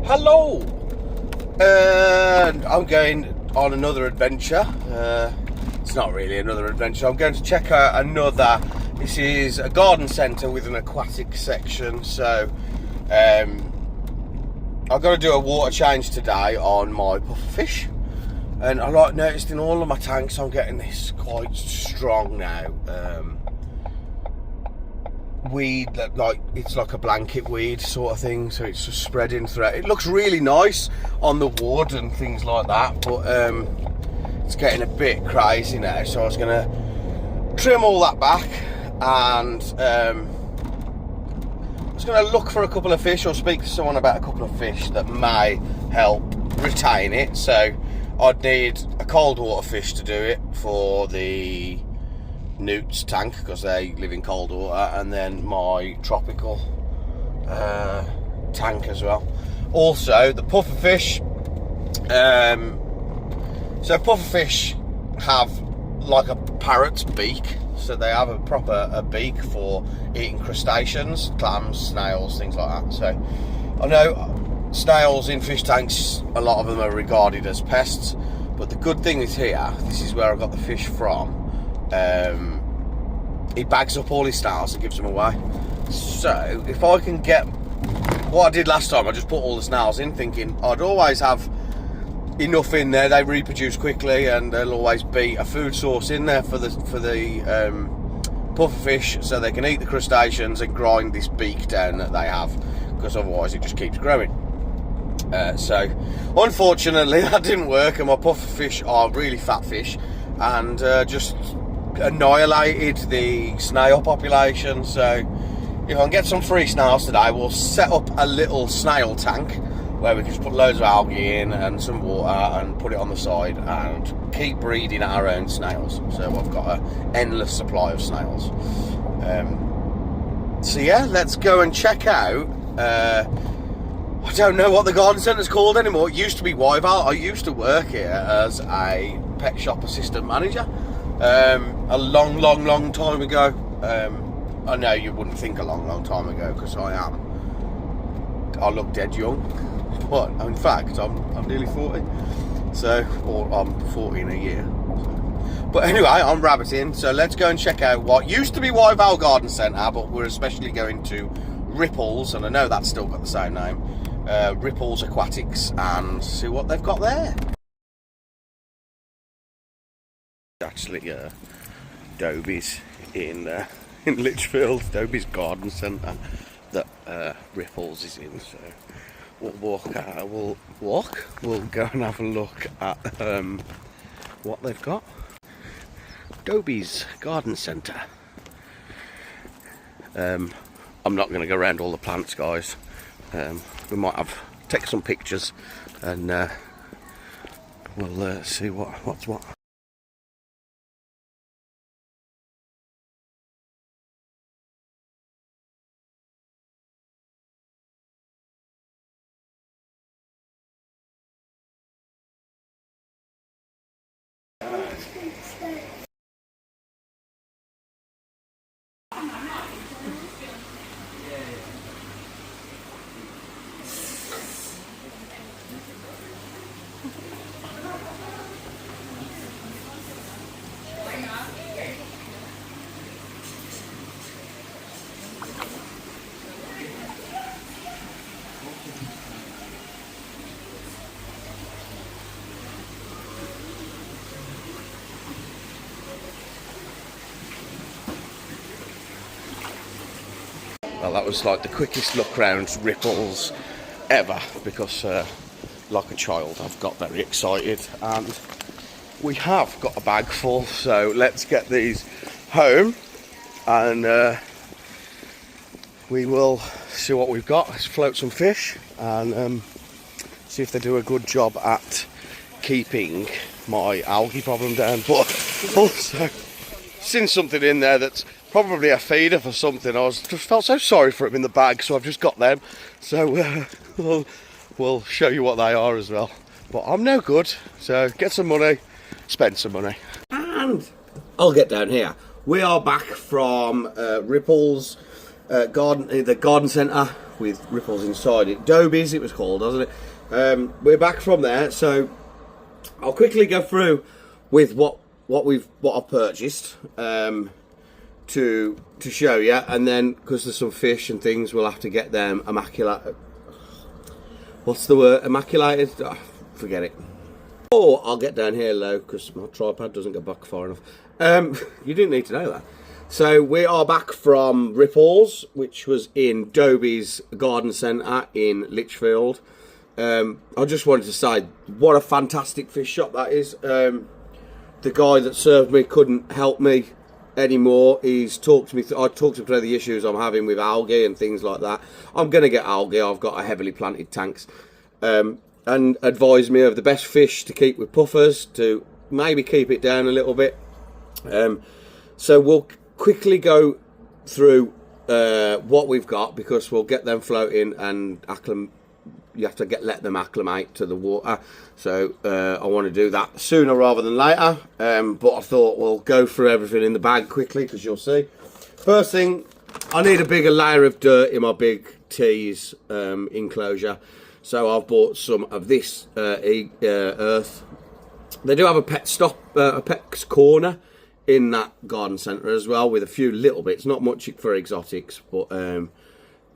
Hello! I'm going on another adventure. It's not really another adventure. I'm going to check out another. This is a garden centre with an aquatic section. So I've got to do a water change today on my pufferfish. And I noticed in all of my tanks I'm getting this quite strong now. Weed that it's like a blanket weed sort of thing, so it's just spreading throughout. It looks really nice on the wood and things like that, but it's getting a bit crazy now, so I was going to trim all that back and I was going to look for a couple of fish or speak to someone about a couple of fish that may help retain it. So I'd need a cold water fish to do it for the newts tank because they live in cold water, and then my tropical tank as well. Also the pufferfish, so pufferfish have like a parrot's beak, so they have a beak for eating crustaceans, clams, snails, things like that. So I know snails in fish tanks, a lot of them are regarded as pests, but the good thing is here, this is where I got the fish from, he bags up all his snails and gives them away. So if I can get what I did last time, I just put all the snails in thinking I'd always have enough in there. They reproduce quickly and there'll always be a food source in there for the pufferfish, so they can eat the crustaceans and grind this beak down that they have, because otherwise it just keeps growing. So unfortunately that didn't work, and my pufferfish are really fat fish and just annihilated the snail population. So if I can get some free snails today, we'll set up a little snail tank where we can just put loads of algae in and some water and put it on the side and keep breeding our own snails. So I've got an endless supply of snails. So yeah, let's go and check out. I don't know what the garden centre's called anymore. It used to be Wyval. I used to work here as a pet shop assistant manager a long time ago. I know you wouldn't think a long time ago, because I look dead young, but in fact I'm nearly 40, so, or I'm 40 in a year. But anyway, I'm rabbiting, so let's go and check out what used to be Wyval Garden Centre, but we're especially going to Ripples, and I know that's still got the same name, Ripples Aquatics, and see what they've got there. Actually Dobie's in Litchfield, Dobie's Garden Centre that Ripples is in, so we'll go and have a look at what they've got. Dobie's Garden Centre. I'm not going to go around all the plants, guys. We might take some pictures and we'll see what's what. Well, that was like the quickest look round Ripples ever, because like a child I've got very excited, and we have got a bag full, so let's get these home and we will see what we've got. Let's float some fish and see if they do a good job at keeping my algae problem down. But also, seen something in there that's probably a feeder for something. I just felt so sorry for him in the bag, so I've just got them. So we'll show you what they are as well. But I'm no good, so get some money, spend some money. And I'll get down here. We are back from Ripples the garden centre with ripples inside it. Dobies it was called, wasn't it? We're back from there, so I'll quickly go through with what I've purchased to show you, and then because there's some fish and things, we'll have to get them immaculate. What's the word? Immaculated? Oh, forget it. Or I'll get down here low because my tripod doesn't go back far enough. You didn't need to know that. So we are back from Ripples, which was in Doby's Garden Centre in Lichfield. I just wanted to say what a fantastic fish shop that is. The guy that served me couldn't help me anymore. He's talked to me. I talked to him through the issues I'm having with algae and things like that. I'm going to get algae. I've got a heavily planted tanks, and advised me of the best fish to keep with puffers to maybe keep it down a little bit. So we'll quickly go through what we've got, because we'll get them floating and you have to let them acclimate to the water. So I want to do that sooner rather than later, but I thought we'll go through everything in the bag quickly, because you'll see. First thing, I need a bigger layer of dirt in my big teas enclosure, so I've bought some of this earth. They do have a pet's corner in that garden centre as well, with a few little bits, not much for exotics, but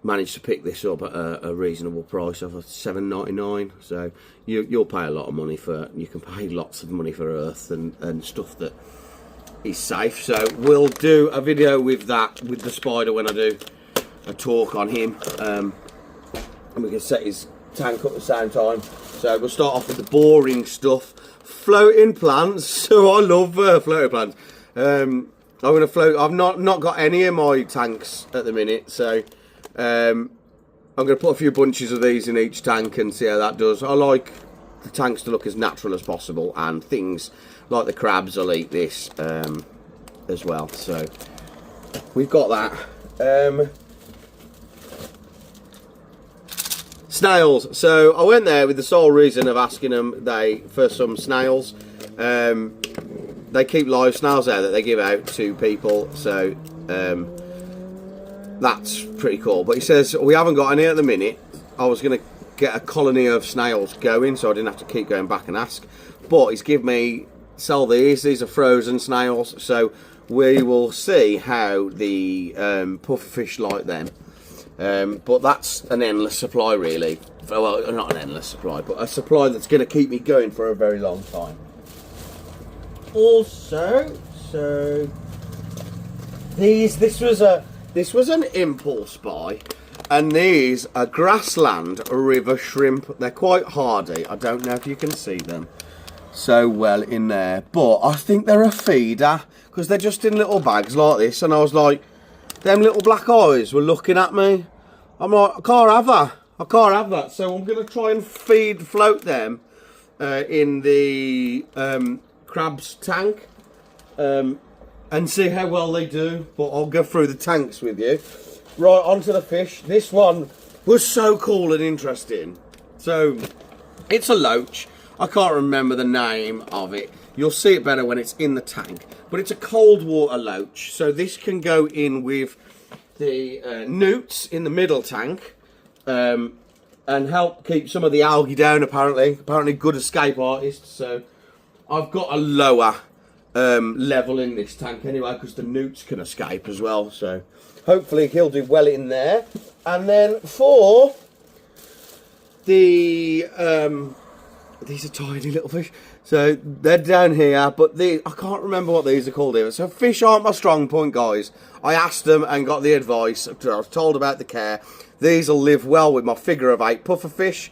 managed to pick this up at a reasonable price of $7.99. So you'll pay a lot of money you can pay lots of money for earth and stuff that is safe. So we'll do a video with that, with the spider, when I do a talk on him, and we can set his tank up at the same time. So we'll start off with the boring stuff, floating plants. So I love floating plants. I'm going to float. I've not got any of my tanks at the minute, so I'm going to put a few bunches of these in each tank and see how that does. I like the tanks to look as natural as possible, and things like the crabs will eat this as well. So we've got that. Snails. So I went there with the sole reason of asking them for some snails. They keep live snails there that they give out to people, so that's pretty cool. But he says we haven't got any at the minute. I was going to get a colony of snails going, so I didn't have to keep going back and ask. But he's given me, sell these. These are frozen snails, so we will see how the pufferfish like them. But that's an endless supply, really. Well, not an endless supply, but a supply that's going to keep me going for a very long time. Also, so this was an impulse buy, and these are grassland river shrimp. They're quite hardy. I don't know if you can see them so well in there, but I think they're a feeder, because they're just in little bags like this. And I was like, them little black eyes were looking at me. I'm like, I can't have that. I can't have that. So I'm going to try and float them in the crab's tank and see how well they do. But I'll go through the tanks with you. Right, onto the fish. This one was so cool and interesting. So it's a loach. I can't remember the name of it. You'll see it better when it's in the tank. But it's a cold water loach. So this can go in with the newts in the middle tank and help keep some of the algae down, apparently. Apparently good escape artists. So I've got a lower level in this tank anyway, because the newts can escape as well. So hopefully he'll do well in there. And then for the these are tiny little fish, so they're down here, but I can't remember what these are called here. So fish aren't my strong point, guys. I asked them and got the advice. I was told about the care. These will live well with my figure of 8 puffer fish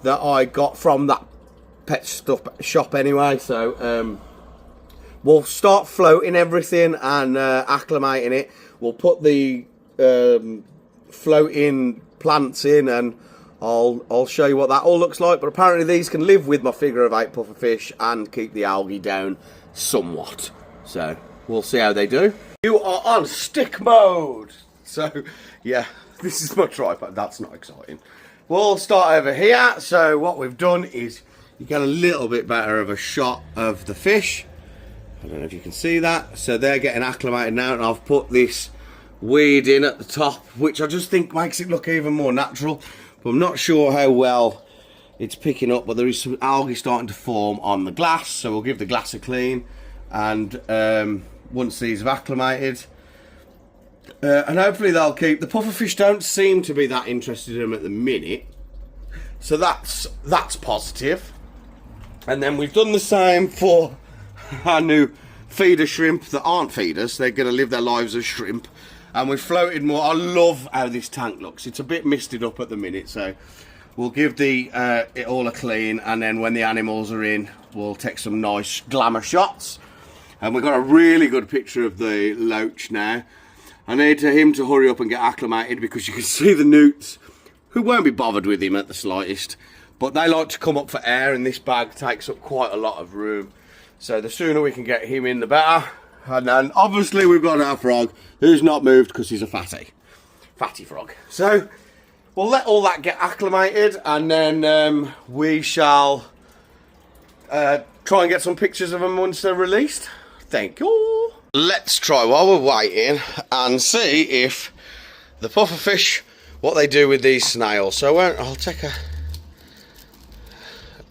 that I got from that pet stuff shop anyway. So we'll start floating everything and acclimating it. We'll put the floating plants in, and I'll show you what that all looks like. But apparently these can live with my figure of 8 puffer fish and keep the algae down somewhat. So we'll see how they do. You are on stick mode. So yeah, this is my tripod. That's not exciting. We'll start over here. So what we've done is you get a little bit better of a shot of the fish. I don't know if you can see that. So they're getting acclimated now, and I've put this weed in at the top, which I just think makes it look even more natural. But I'm not sure how well it's picking up, but there is some algae starting to form on the glass, so we'll give the glass a clean, and once these have acclimated, and hopefully they'll keep. The pufferfish don't seem to be that interested in them at the minute, so that's positive. And then we've done the same for our new feeder shrimp that aren't feeders. They're going to live their lives as shrimp, and we've floated more. I love how this tank looks. It's a bit misted up at the minute, so we'll give it all a clean, and then when the animals are in, we'll take some nice glamour shots. And we've got a really good picture of the loach now. I need him to hurry up and get acclimated, because you can see the newts, who won't be bothered with him at the slightest, but they like to come up for air, and this bag takes up quite a lot of room. So the sooner we can get him in, the better. And then obviously we've got our frog, who's not moved because he's a fatty frog. So we'll let all that get acclimated, and then we shall try and get some pictures of them once they're released. Thank you. Let's try, while we're waiting, and see if the pufferfish, what they do with these snails. So I'll take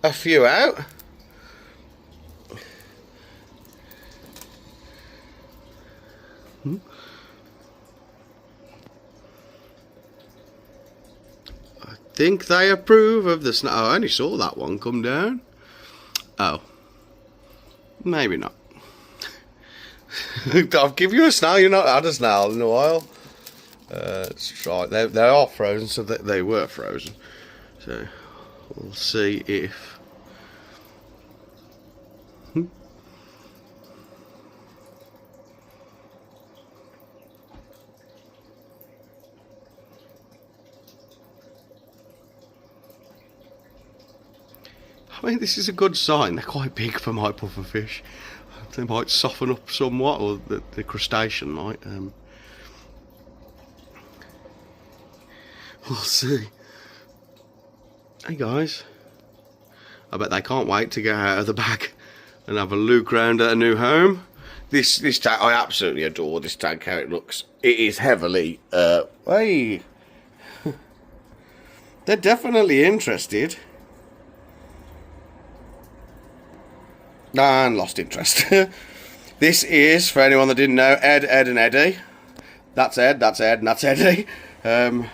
a few out. I think they approve of the snail. Oh, I only saw that one come down. Oh, maybe not. I'll give you a snail. You've not had a snail in a while. Let's try. They are frozen, so they were frozen. So we'll see if. I mean, this is a good sign. They're quite big for my pufferfish. They might soften up somewhat, or the crustacean might. We'll see. Hey guys, I bet they can't wait to get out of the bag and have a look around at a new home. This tank, I absolutely adore this tank, how it looks. It is heavily, hey, they're definitely interested. And lost interest. This is, for anyone that didn't know, Ed, and Eddie. That's Ed, and that's Eddie. I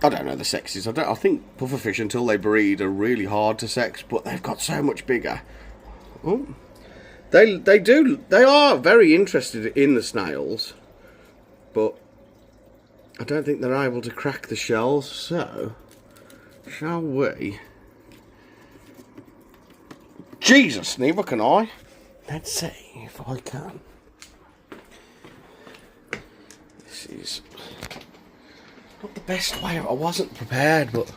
don't know the sexes. I think pufferfish, until they breed, are really hard to sex, but they've got so much bigger. Oh, they are very interested in the snails, but I don't think they're able to crack the shells. So, shall we? Jesus, neither can I. Let's see if I can. This is not the best way. I wasn't prepared, but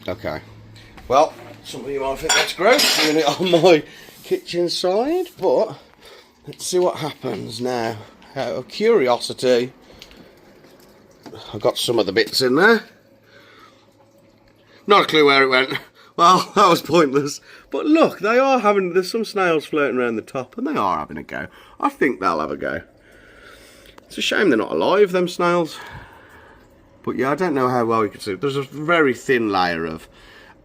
okay. Well, some of you might think that's gross doing it on my kitchen side, but let's see what happens now. Out of curiosity, I've got some of the bits in there. Not a clue where it went. Well, that was pointless. But look, they are having, there's some snails floating around the top, and they are having a go. I think they'll have a go. It's a shame they're not alive, them snails. But yeah, I don't know how well you can see. There's a very thin layer of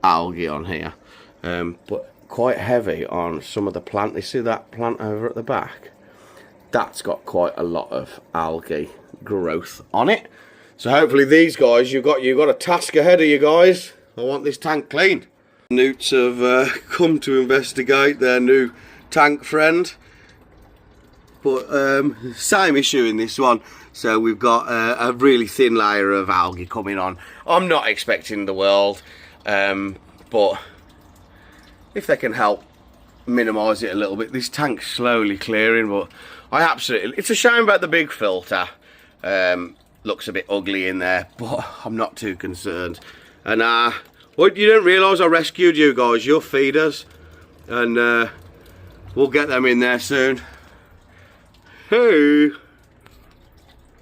algae on here, but quite heavy on some of the plant. You see that plant over at the back? That's got quite a lot of algae growth on it. So hopefully these guys, you've got a task ahead of you guys. I want this tank clean. Newts have come to investigate their new tank friend, but same issue in this one. So we've got a really thin layer of algae coming on. I'm not expecting the world, but if they can help minimise it a little bit. This tank's slowly clearing, but it's a shame about the big filter. Looks a bit ugly in there, but I'm not too concerned. And well, you didn't realise I rescued you guys. You're feeders, and we'll get them in there soon. Hey,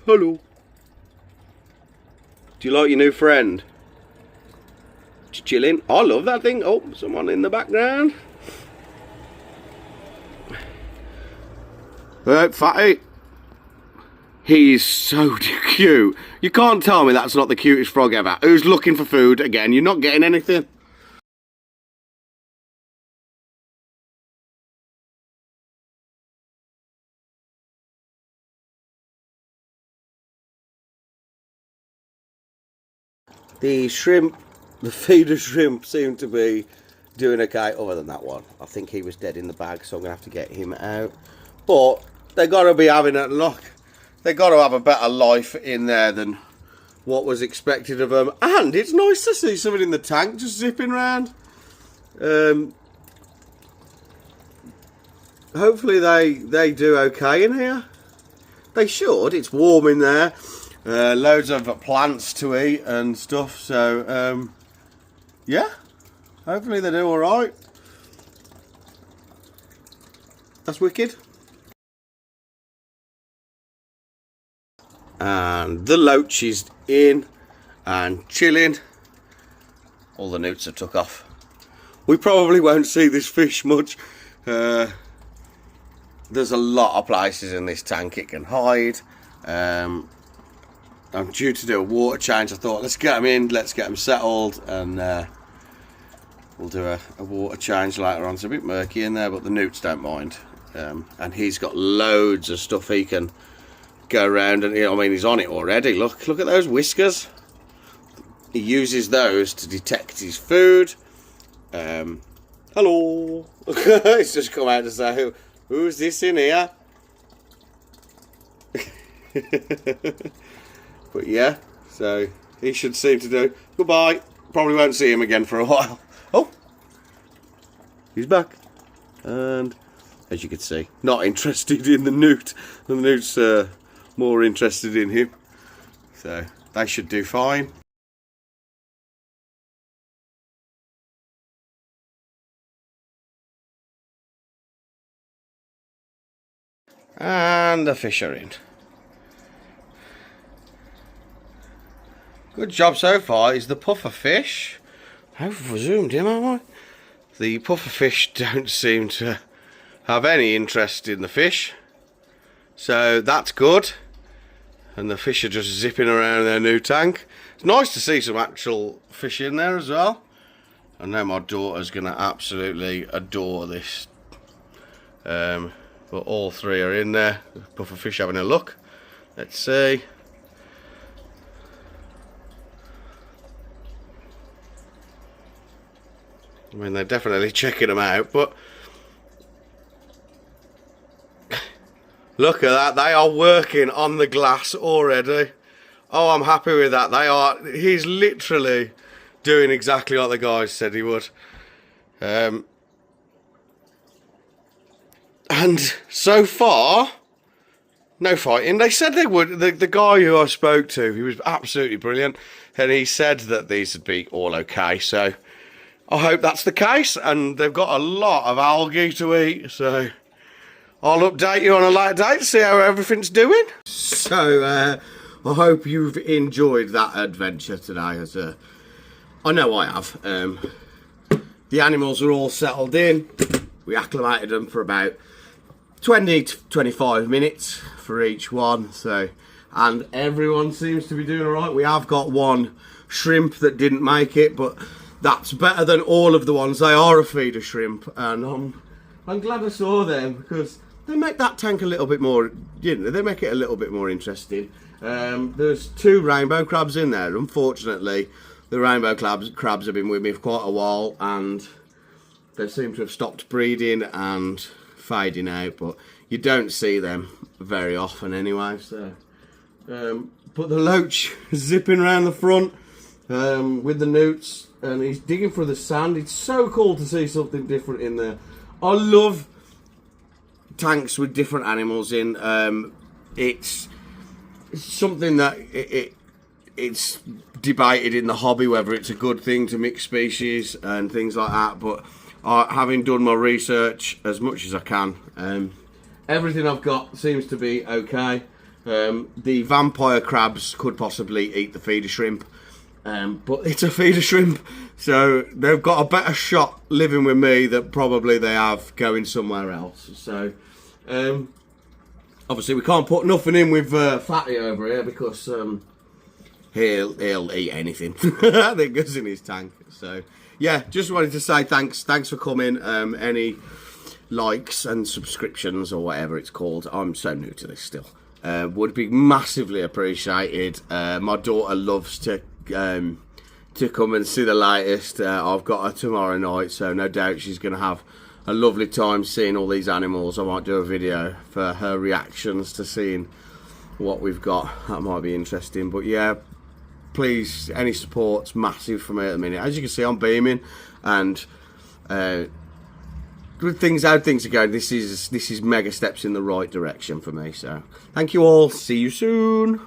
hello. Do you like your new friend? Just chilling. I love that thing. Oh, someone in the background. Fatty. He's so cute. You can't tell me that's not the cutest frog ever. Who's looking for food again? You're not getting anything. The shrimp, the feeder shrimp seem to be doing okay, other than that one. I think he was dead in the bag, so I'm going to have to get him out. But they got to be having a look. They got to have a better life in there than what was expected of them. And it's nice to see something in the tank just zipping around. Hopefully they do okay in here. They should. It's warm in there. Loads of plants to eat and stuff. So, yeah. Hopefully they do alright. That's wicked. And the loach is in and chilling. All the newts have took off. We probably won't see this fish much. There's a lot of places in this tank it can hide. I'm due to do a water change. I thought, let's get them in, let's get them settled, and we'll do a water change later on. It's a bit murky in there, but the newts don't mind. And he's got loads of stuff he can go around, and I mean, he's on it already. Look at those whiskers. He uses those to detect his food. Hello. He's just come out to say, who's this in here? But yeah, so he should seem to do. Goodbye. Probably won't see him again for a while. Oh, he's back. And as you can see, not interested in the newt. The newt's more interested in him. So they should do fine. And the fish are in. Good job so far. Is the puffer fish. I've zoomed in, haven't I? The puffer fish don't seem to have any interest in the fish. So that's good. And the fish are just zipping around their new tank. It's nice to see some actual fish in there as well. I know my daughter's going to absolutely adore this. But all three are in there. Puffer fish having a look. Let's see. I mean, they're definitely checking them out, but look at that. They are working on the glass already. Oh, I'm happy with that. He's literally doing exactly what the guys said he would. And so far, no fighting. They said they would. The guy who I spoke to, he was absolutely brilliant, and he said that these would be all okay. So I hope that's the case, and they've got a lot of algae to eat, so I'll update you on a later date to see how everything's doing. So I hope you've enjoyed that adventure today. As I know I have. The animals are all settled in. We acclimated them for about 20 to 25 minutes for each one. So, and everyone seems to be doing all right. We have got one shrimp that didn't make it, but that's better than all of the ones. They are a feeder shrimp, and I'm glad I saw them because they make that tank a little bit more, you know, they make it a little bit more interesting. There's 2 rainbow crabs in there. Unfortunately, the rainbow crabs have been with me for quite a while, and they seem to have stopped breeding and fading out, but you don't see them very often anyway. So, but the loach is zipping around the front with the newts, and he's digging for the sand. It's so cool to see something different in there. I love tanks with different animals in. It's something that it's debated in the hobby whether it's a good thing to mix species and things like that, but having done my research as much as I can, everything I've got seems to be okay. The vampire crabs could possibly eat the feeder shrimp, but it's a feeder shrimp, so they've got a better shot living with me than probably they have going somewhere else. So Obviously, we can't put nothing in with Fatty over here because he'll eat anything that goes in his tank. So, yeah, just wanted to say thanks for coming. Any likes and subscriptions or whatever it's called. I'm so new to this still. Would be massively appreciated. My daughter loves to come and see the latest. I've got her tomorrow night, so no doubt she's going to have a lovely time seeing all these animals. I might do a video for her reactions to seeing what we've got. That might be interesting. But yeah, please, any support's massive for me at the minute. As you can see, I'm beaming, and good things, how things are going. This is mega steps in the right direction for me. So thank you all. See you soon.